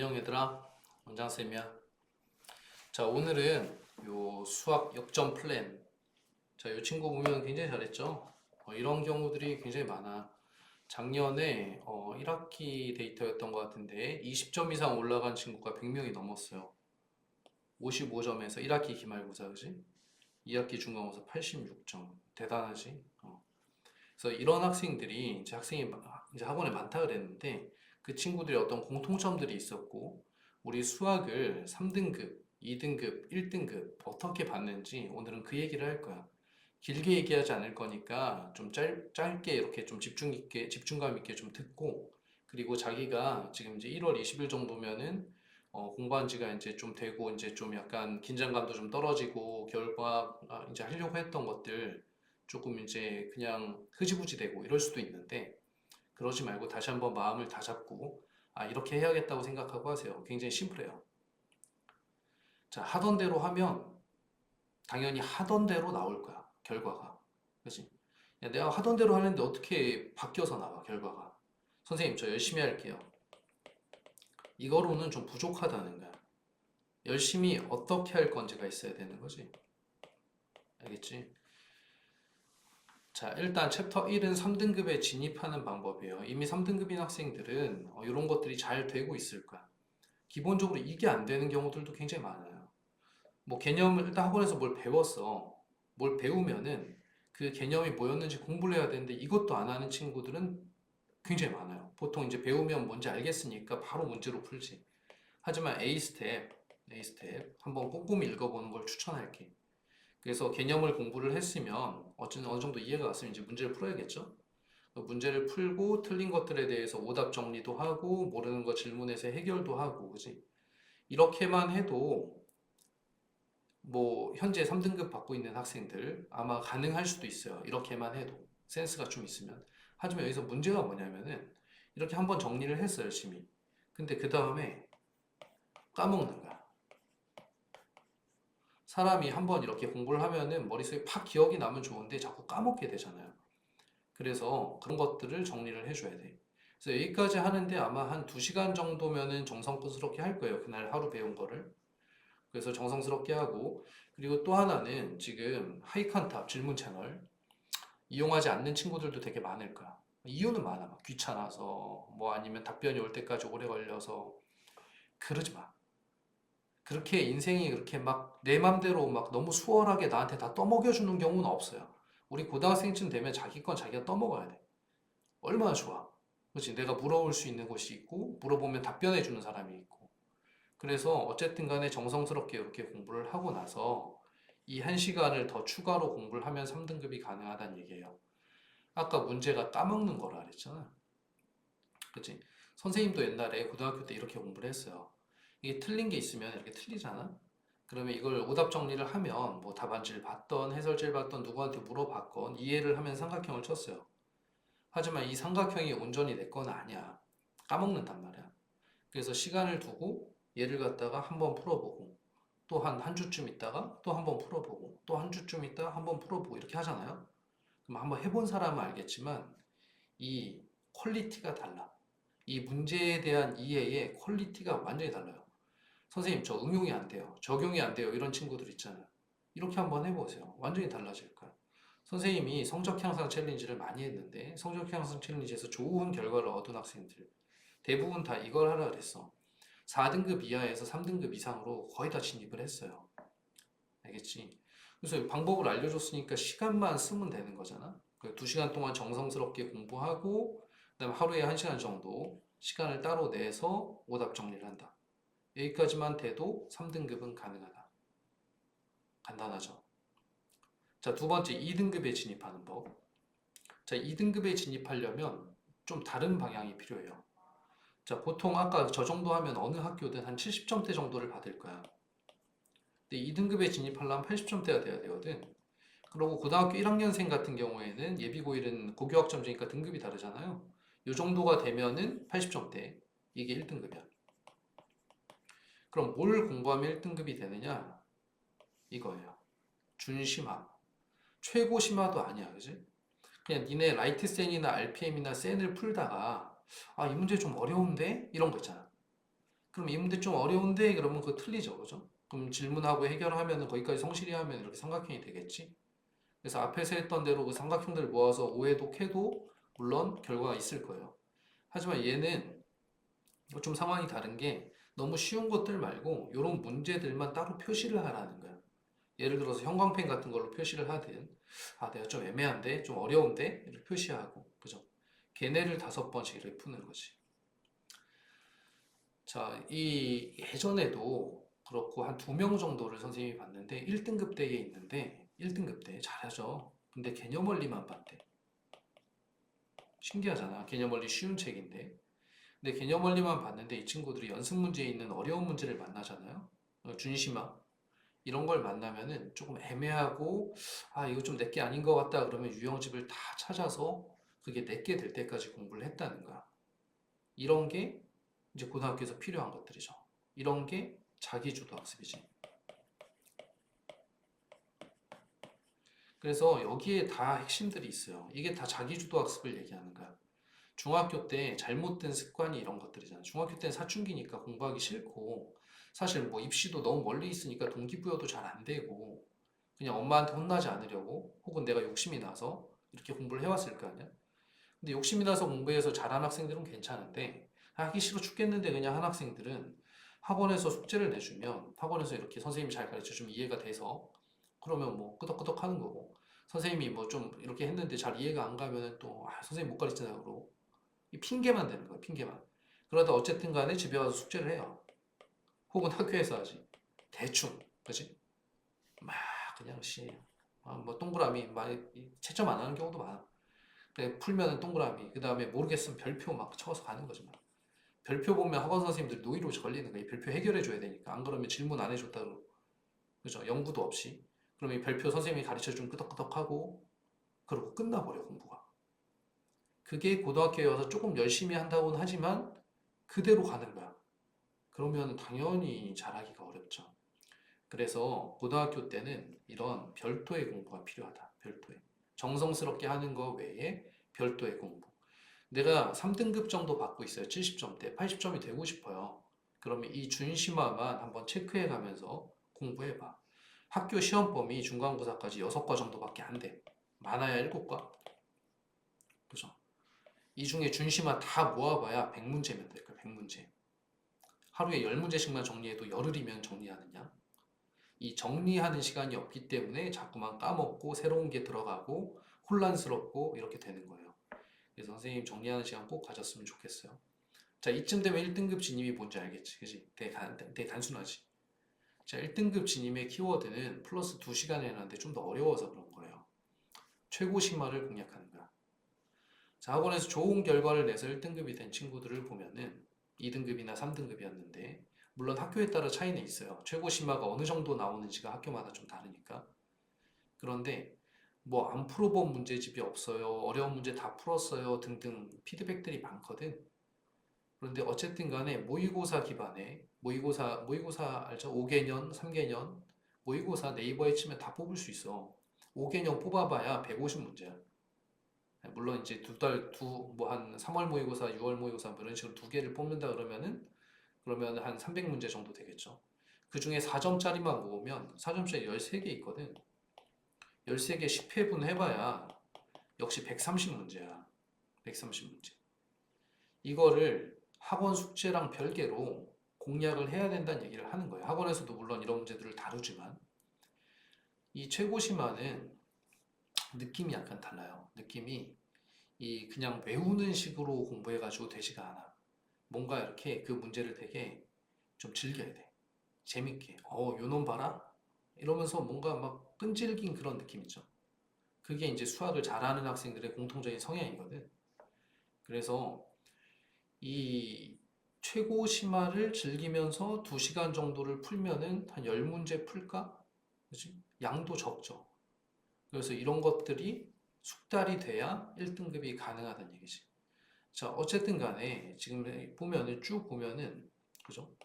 안녕 얘들아, 원장쌤이야. 자, 오늘은 요 수학 역전 플랜. 자, 요 친구 보면 굉장히 잘했죠? 이런 경우들이 굉장히 많아. 작년에 1학기 데이터였던 것 같은데 20점 이상 올라간 친구가 100명이 넘었어요. 55점에서 1학기 기말고사, 그지? 2학기 중간고사 86점. 대단하지? 그래서 이런 학생들이 이제 이제 학원에 많다 그랬는데 그 친구들이 어떤 공통점들이 있었고 우리 수학을 3등급, 2등급, 1등급 어떻게 봤는지 오늘은 그 얘기를 할 거야. 길게 얘기하지 않을 거니까 좀 짧게 이렇게 좀 집중감 있게 좀 듣고 그리고 자기가 지금 이제 1월 20일 정도면은 공부한 지가 이제 좀 되고 이제 좀 약간 긴장감도 좀 떨어지고 결과 이제 하려고 했던 것들 조금 이제 그냥 흐지부지 되고 이럴 수도 있는데 그러지 말고 다시 한번 마음을 다잡고 이렇게 해야겠다고 생각하고 하세요. 굉장히 심플해요. 자, 하던 대로 하면 당연히 하던 대로 나올 거야. 결과가. 그렇지? 야, 내가 하던 대로 하는데 어떻게 바뀌어서 나와, 결과가. 선생님, 저 열심히 할게요. 이거로는 좀 부족하다는 거야. 열심히 어떻게 할 건지가 있어야 되는 거지. 알겠지? 자, 일단 챕터 1은 3등급에 진입하는 방법이에요. 이미 3등급인 학생들은 이런 것들이 잘 되고 있을 거야. 기본적으로 이게 안 되는 경우들도 굉장히 많아요. 뭐 개념을 일단 학원에서 뭘 배웠어. 뭘 배우면은 그 개념이 뭐였는지 공부를 해야 되는데 이것도 안 하는 친구들은 굉장히 많아요. 보통 이제 배우면 뭔지 알겠으니까 바로 문제로 풀지. 하지만 A 스텝 한번 꼼꼼히 읽어보는 걸 추천할게. 그래서 개념을 공부를 했으면 어느 정도 이해가 갔으면 이제 문제를 풀어야겠죠. 문제를 풀고 틀린 것들에 대해서 오답 정리도 하고 모르는 거 질문해서 해결도 하고 그지? 이렇게만 해도 뭐 현재 3등급 받고 있는 학생들 아마 가능할 수도 있어요. 이렇게만 해도 센스가 좀 있으면. 하지만 여기서 문제가 뭐냐면은 이렇게 한번 정리를 했어 열심히. 근데 그 다음에 까먹는 거야. 사람이 한번 이렇게 공부를 하면은 머릿속에 팍 기억이 나면 좋은데 자꾸 까먹게 되잖아요. 그래서 그런 것들을 정리를 해줘야 돼. 그래서 여기까지 하는데 아마 한 2시간 정도면은 정성스럽게 할 거예요. 그날 하루 배운 거를. 그래서 정성스럽게 하고, 그리고 또 하나는 지금 하이칸탑 질문 채널 이용하지 않는 친구들도 되게 많을 거야. 이유는 많아. 막 귀찮아서, 뭐 아니면 답변이 올 때까지 오래 걸려서. 그러지 마. 그렇게 인생이 그렇게 막 내 맘대로 막 너무 수월하게 나한테 다 떠먹여주는 경우는 없어요. 우리 고등학생쯤 되면 자기 건 자기가 떠먹어야 돼. 얼마나 좋아. 그렇지? 내가 물어볼 수 있는 곳이 있고, 물어보면 답변해 주는 사람이 있고. 그래서 어쨌든 간에 정성스럽게 이렇게 공부를 하고 나서 이 1시간을 더 추가로 공부를 하면 3등급이 가능하다는 얘기예요. 아까 문제가 까먹는 거라 그랬잖아. 그치? 선생님도 옛날에 고등학교 때 이렇게 공부를 했어요. 이게 틀린 게 있으면 이렇게 틀리잖아? 그러면 이걸 오답 정리를 하면 뭐 답안지를 봤던 해설지를 봤던 누구한테 물어봤건 이해를 하면 삼각형을 쳤어요. 하지만 이 삼각형이 온전히 내 건 아니야. 까먹는단 말이야. 그래서 시간을 두고 얘를 갖다가 한번 풀어보고 또 한 주쯤 있다가 또 한번 풀어보고 또 한 주쯤 있다가 한번 풀어보고 이렇게 하잖아요. 그럼 한번 해본 사람은 알겠지만 이 퀄리티가 달라. 이 문제에 대한 이해의 퀄리티가 완전히 달라요. 선생님, 저 응용이 안 돼요. 적용이 안 돼요. 이런 친구들 있잖아요. 이렇게 한번 해보세요. 완전히 달라질 거예요. 선생님이 성적 향상 챌린지를 많이 했는데 성적 향상 챌린지에서 좋은 결과를 얻은 학생들 대부분 다 이걸 하라 그랬어. 4등급 이하에서 3등급 이상으로 거의 다 진입을 했어요. 알겠지? 그래서 방법을 알려줬으니까 시간만 쓰면 되는 거잖아. 2시간 동안 정성스럽게 공부하고 그다음 하루에 1시간 정도 시간을 따로 내서 오답 정리를 한다. 여기까지만 돼도 3등급은 가능하다. 간단하죠? 자, 두 번째 2등급에 진입하는 법. 자, 2등급에 진입하려면 좀 다른 방향이 필요해요. 자, 보통 아까 저 정도 하면 어느 학교든 한 70점대 정도를 받을 거야. 근데 2등급에 진입하려면 80점대가 돼야 되거든. 그리고 고등학교 1학년생 같은 경우에는 예비고일은 고교학점제니까 등급이 다르잖아요. 이 정도가 되면은 80점대. 이게 1등급이야. 그럼 뭘 공부하면 1등급이 되느냐? 이거예요. 준심화. 최고 심화도 아니야, 그지? 그냥 니네 라이트센이나 RPM이나 센을 풀다가 이 문제 좀 어려운데? 이런 거 있잖아. 그럼 이 문제 좀 어려운데 그러면 그거 틀리죠, 그죠? 그럼 질문하고 해결하면 거기까지 성실히 하면 이렇게 삼각형이 되겠지. 그래서 앞에서 했던 대로 그 삼각형들 모아서 오해도 캐도 물론 결과가 있을 거예요. 하지만 얘는 좀 상황이 다른 게 너무 쉬운 것들 말고 이런 문제들만 따로 표시를 하라는 거야. 예를 들어서 형광펜 같은 걸로 표시를 하든, 아, 내가 좀 애매한데, 좀 어려운데, 이렇게 표시하고, 그죠? 걔네를 5번씩 이렇게 푸는 거지. 자, 이 예전에도 그렇고 한 2명 정도를 선생님이 봤는데 1등급 대에 있는데 1등급 대 잘하죠. 근데 개념 원리만 봤대. 신기하잖아. 개념 원리 쉬운 책인데. 근데 개념 원리만 봤는데 이 친구들이 연습 문제에 있는 어려운 문제를 만나잖아요. 준심화 이런 걸 만나면은 조금 애매하고 아 이거 좀 내게 아닌 것 같다 그러면 유형집을 다 찾아서 그게 내게 될 때까지 공부를 했다는 거야. 이런 게 이제 고등학교에서 필요한 것들이죠. 이런 게 자기주도 학습이지. 그래서 여기에 다 핵심들이 있어요. 이게 다 자기주도 학습을 얘기하는 거야. 중학교 때 잘못된 습관이 이런 것들이잖아. 중학교 때는 사춘기니까 공부하기 싫고, 사실 뭐 입시도 너무 멀리 있으니까 동기부여도 잘 안 되고, 그냥 엄마한테 혼나지 않으려고, 혹은 내가 욕심이 나서 이렇게 공부를 해왔을 거 아니야? 근데 욕심이 나서 공부해서 잘하는 학생들은 괜찮은데, 하기 싫어 죽겠는데 그냥 한 학생들은 학원에서 숙제를 내주면, 학원에서 이렇게 선생님이 잘 가르쳐주면 이해가 돼서, 그러면 뭐 끄덕끄덕 하는 거고, 선생님이 뭐 좀 이렇게 했는데 잘 이해가 안 가면은 또, 아, 선생님 못 가르치잖아요. 그러고, 이 핑계만 되는 거야, 핑계만. 그러다 어쨌든 간에 집에 와서 숙제를 해요. 혹은 학교에서 하지. 대충, 그지? 막 그냥 뭐 동그라미, 막 채점 안 하는 경우도 많아. 그래, 풀면은 동그라미, 그 다음에 모르겠으면 별표 막 쳐서 가는 거지 막. 별표 보면 학원 선생님들 노이로 걸리는 거야. 이 별표 해결해 줘야 되니까. 안 그러면 질문 안 해줬다고. 그죠? 연구도 없이. 그러면 이 별표 선생님이 가르쳐 준 끄덕끄덕 하고, 그러고 끝나버려, 공부가. 그게 고등학교에 와서 조금 열심히 한다고는 하지만, 그대로 가는 거야. 그러면 당연히 잘하기가 어렵죠. 그래서 고등학교 때는 이런 별도의 공부가 필요하다. 별도의. 정성스럽게 하는 거 외에 별도의 공부. 내가 3등급 정도 받고 있어요. 70점대. 80점이 되고 싶어요. 그러면 이 준심화만 한번 체크해 가면서 공부해봐. 학교 시험 범위 중간고사까지 6과 정도밖에 안 돼. 많아야 7과. 그죠? 이 중에 준심화 다 모아봐야 100문제면 될 거야. 100문제. 하루에 10문제씩만 정리해도 열흘이면 정리하느냐? 이 정리하는 시간이 없기 때문에 자꾸만 까먹고 새로운 게 들어가고 혼란스럽고 이렇게 되는 거예요. 그래서 선생님 정리하는 시간 꼭 가졌으면 좋겠어요. 자, 이쯤 되면 1등급 진입이 뭔지 알겠지? 그지? 되게 단순하지? 자, 1등급 진입의 키워드는 플러스 2시간에 해놨는데 좀 더 어려워서 그런 거예요. 최고 심화를 공략하는 거야. 자, 학원에서 좋은 결과를 내서 1등급이 된 친구들을 보면은 2등급이나 3등급이었는데 물론 학교에 따라 차이는 있어요. 최고 심화가 어느 정도 나오는지가 학교마다 좀 다르니까. 그런데 뭐 안 풀어본 문제집이 없어요. 어려운 문제 다 풀었어요. 등등 피드백들이 많거든. 그런데 어쨌든 간에 모의고사 기반에 모의고사 알죠? 5개년, 3개년 모의고사 네이버에 치면 다 뽑을 수 있어. 5개년 뽑아봐야 150문제야. 물론 이제 뭐 한 3월 모의고사, 6월 모의고사 뭐 이런 식으로 2개를 뽑는다 그러면 한 300문제 정도 되겠죠. 그 중에 4점짜리만 모으면 4점짜리 13개 있거든. 13개 10회분 해봐야 역시 130문제야. 130문제. 이거를 학원 숙제랑 별개로 공략을 해야 된다는 얘기를 하는 거예요. 학원에서도 물론 이런 문제들을 다루지만 이 최고심화는 느낌이 약간 달라요. 느낌이 이 그냥 외우는 식으로 공부해가지고 되지가 않아. 뭔가 이렇게 그 문제를 되게 좀 즐겨야 돼. 재밌게. 요놈 봐라? 이러면서 뭔가 막 끈질긴 그런 느낌 있죠. 그게 이제 수학을 잘하는 학생들의 공통적인 성향이거든. 그래서 이 최고 심화를 즐기면서 2시간 정도를 풀면은 한 10문제 풀까? 그치? 양도 적죠. 그래서 이런 것들이 숙달이 돼야 1등급이 가능하다는 얘기지. 자, 어쨌든 간에 지금 보면은 쭉 보면은 그죠?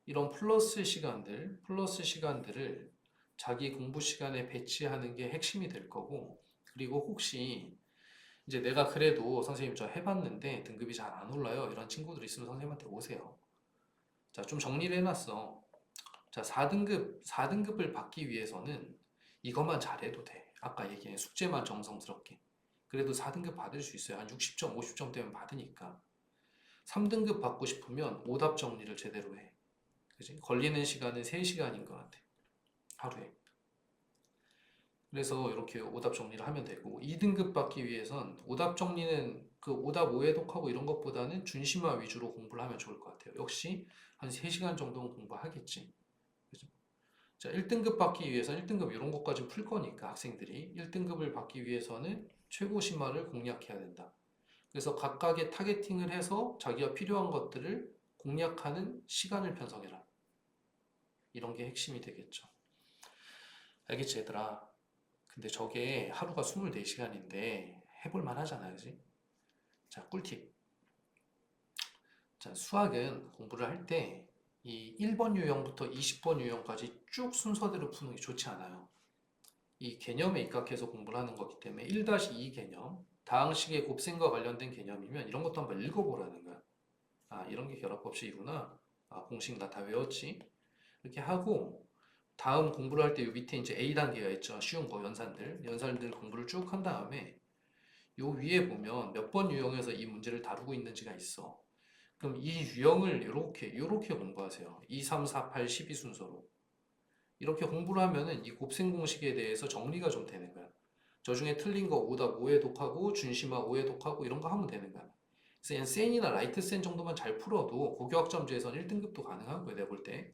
이런 플러스 시간들을 자기 공부 시간에 배치하는 게 핵심이 될 거고, 그리고 혹시 이제 내가 그래도 선생님 저 해봤는데 등급이 잘 안 올라요. 이런 친구들 있으면 선생님한테 오세요. 자, 좀 정리를 해놨어. 자, 4등급을 받기 위해서는 이것만 잘해도 돼. 아까 얘기한 숙제만 정성스럽게. 그래도 4등급 받을 수 있어요. 한 60점, 50점 되면 받으니까. 3등급 받고 싶으면 오답 정리를 제대로 해. 그지? 걸리는 시간은 3시간인 것 같아. 하루에. 그래서 이렇게 오답 정리를 하면 되고 2등급 받기 위해선 오답 정리는 그 오답 오해독하고 이런 것보다는 준심화 위주로 공부를 하면 좋을 것 같아요. 역시 한 3시간 정도는 공부하겠지. 그죠? 자, 1등급 받기 위해서는 1등급 이런 것까지 풀 거니까 학생들이 1등급을 받기 위해서는 최고 심화를 공략해야 된다. 그래서 각각의 타겟팅을 해서 자기가 필요한 것들을 공략하는 시간을 편성해라. 이런 게 핵심이 되겠죠. 알겠지, 얘들아? 근데 저게 하루가 24시간인데 해볼 만하잖아, 그지? 자, 꿀팁. 자, 수학은 공부를 할 때 이 1번 유형부터 20번 유형까지 쭉 순서대로 푸는 게 좋지 않아요. 이 개념에 입각해서 공부를 하는 거기 때문에 1-2 개념, 다항식의 곱셈과 관련된 개념이면 이런 것도 한번 읽어보라는 거야. 아, 이런 게 결합법칙이구나. 아, 공식 나 다 외웠지? 이렇게 하고 다음 공부를 할 때 요 밑에 이제 A 단계가 있죠. 쉬운 거 연산들 공부를 쭉 한 다음에 요 위에 보면 몇 번 유형에서 이 문제를 다루고 있는지가 있어. 그럼 이 유형을 요렇게 공부하세요. 2, 3, 4, 8, 12 순서로. 이렇게 공부를 하면은 이 곱셈 공식에 대해서 정리가 좀 되는 거야. 저 중에 틀린 거 오답 오해독하고 준심화 오해독하고 이런 거 하면 되는 거야. 그래서 그냥 센이나 라이트 센 정도만 잘 풀어도 고교학점제에서는 1등급도 가능하고요. 내가 볼 때.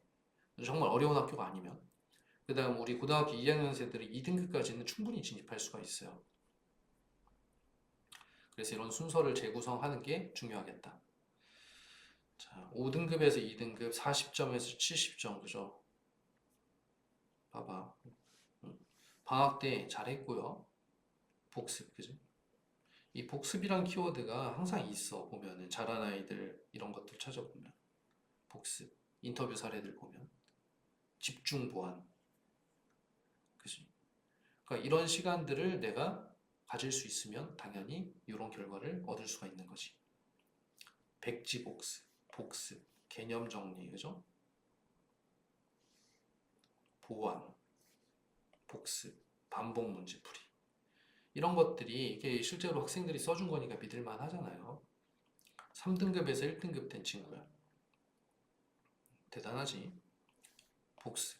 정말 어려운 학교가 아니면. 그 다음 우리 고등학교 2학년생들이 2등급까지는 충분히 진입할 수가 있어요. 그래서 이런 순서를 재구성하는 게 중요하겠다. 자, 5등급에서 2등급 40점에서 70점, 그죠? 봐봐. 방학 때 잘했고요. 복습, 그지? 이 복습이란 키워드가 항상 있어. 보면은 잘한 아이들 이런 것들 찾아보면 복습, 인터뷰 사례들 보면 집중 보완, 그지? 그러니까 이런 시간들을 내가 가질 수 있으면 당연히 이런 결과를 얻을 수가 있는 거지. 백지 복습, 복습, 개념 정리, 그죠? 보완, 복습, 반복 문제풀이. 이런 것들이 이게 실제로 학생들이 써준 거니까 믿을만 하잖아요. 3등급에서 1등급 된 친구야. 대단하지? 복습,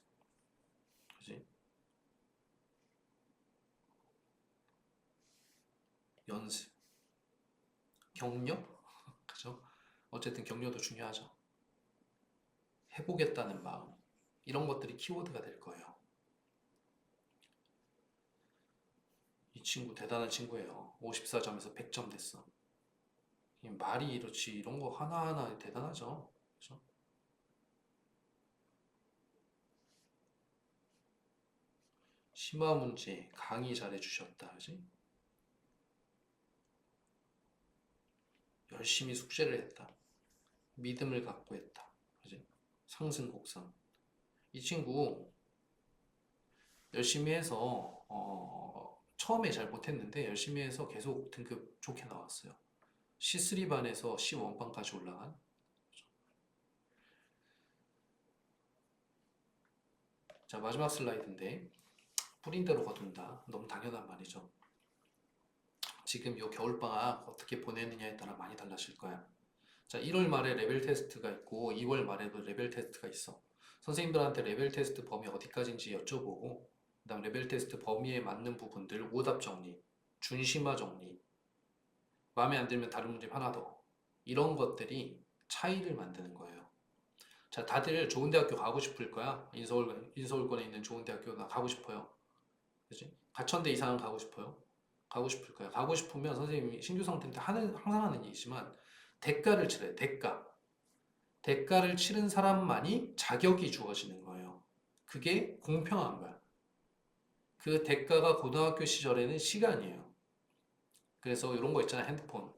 그지? 연습, 격려? 그죠? 어쨌든 격려도 중요하죠. 해보겠다는 마음. 이런 것들이 키워드가 될 거예요. 이 친구 대단한 친구예요. 54점에서 100점 됐어. 말이 이렇지 이런 거 하나하나 대단하죠. 그죠? 심화 문제 강의 잘해주셨다. 그지? 열심히 숙제를 했다. 믿음을 갖고 했다. 그지? 상승 곡선. 이 친구 열심히 해서 처음에 잘 못했는데 열심히 해서 계속 등급 좋게 나왔어요. C3반에서 C1반까지 올라간. 자, 마지막 슬라이드인데 뿌린 대로 거둔다. 너무 당연한 말이죠. 지금 요 겨울방학 어떻게 보내느냐에 따라 많이 달라질 거야. 자, 1월 말에 레벨 테스트가 있고 2월 말에도 레벨 테스트가 있어. 선생님들한테 레벨 테스트 범위 어디까지인지 여쭤보고 그 다음 레벨 테스트 범위에 맞는 부분들 오답 정리, 준심화 정리, 마음에 안 들면 다른 문제 하나 더, 이런 것들이 차이를 만드는 거예요. 자, 다들 좋은 대학교 가고 싶을 거야. 인서울권에 있는 좋은 대학교 나 가고 싶어요. 그지? 가천대 이상은 가고 싶어요. 가고 싶을 거야. 가고 싶으면 선생님이 신규 상태인데 항상 하는 얘기지만 대가를 치러야 돼. 대가를 치른 사람만이 자격이 주어지는 거예요. 그게 공평한 거야. 그 대가가 고등학교 시절에는 시간이에요. 그래서 이런 거 있잖아. 핸드폰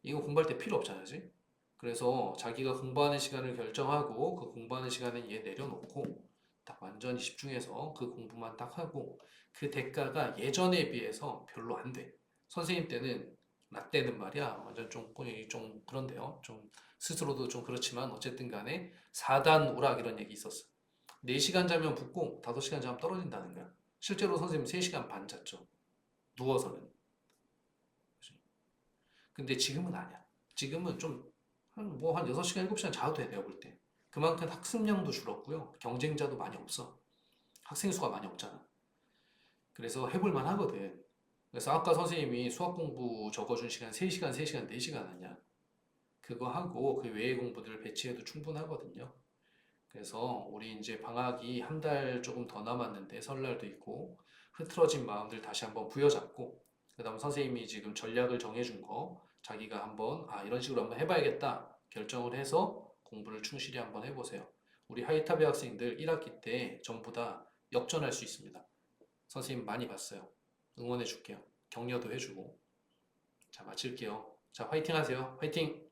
이거 공부할 때 필요 없잖아, 그지? 그래서 자기가 공부하는 시간을 결정하고 그 공부하는 시간에 얘 내려놓고 딱 완전히 집중해서 그 공부만 딱 하고 그 대가가 예전에 비해서 별로 안 돼. 선생님 때는 라떼는 말이야 완전 좀 그런데요. 좀 스스로도 좀 그렇지만 어쨌든 간에 4단 오락 이런 얘기 있었어. 4시간 자면 붓고 5시간 자면 떨어진다는 거야. 실제로 선생님 3시간 반 잤죠. 누워서는. 근데 지금은 아니야. 지금은 좀 한 6시간, 7시간 자도 돼, 내가 볼 때. 그만큼 학습량도 줄었고요. 경쟁자도 많이 없어. 학생 수가 많이 없잖아. 그래서 해볼 만 하거든. 그래서 아까 선생님이 수학 공부 적어준 시간 3시간, 3시간, 4시간 아니야. 그거 하고 그 외의 공부들 배치해도 충분하거든요. 그래서 우리 이제 방학이 한 달 조금 더 남았는데 설날도 있고 흐트러진 마음들 다시 한번 부여잡고 그다음 선생님이 지금 전략을 정해준 거 자기가 한번 이런 식으로 한번 해봐야겠다 결정을 해서 공부를 충실히 한번 해보세요. 우리 하이탑의 학생들 1학기 때 전부 다 역전할 수 있습니다. 선생님 많이 봤어요. 응원해 줄게요. 격려도 해주고. 자, 마칠게요. 자, 화이팅 하세요. 화이팅!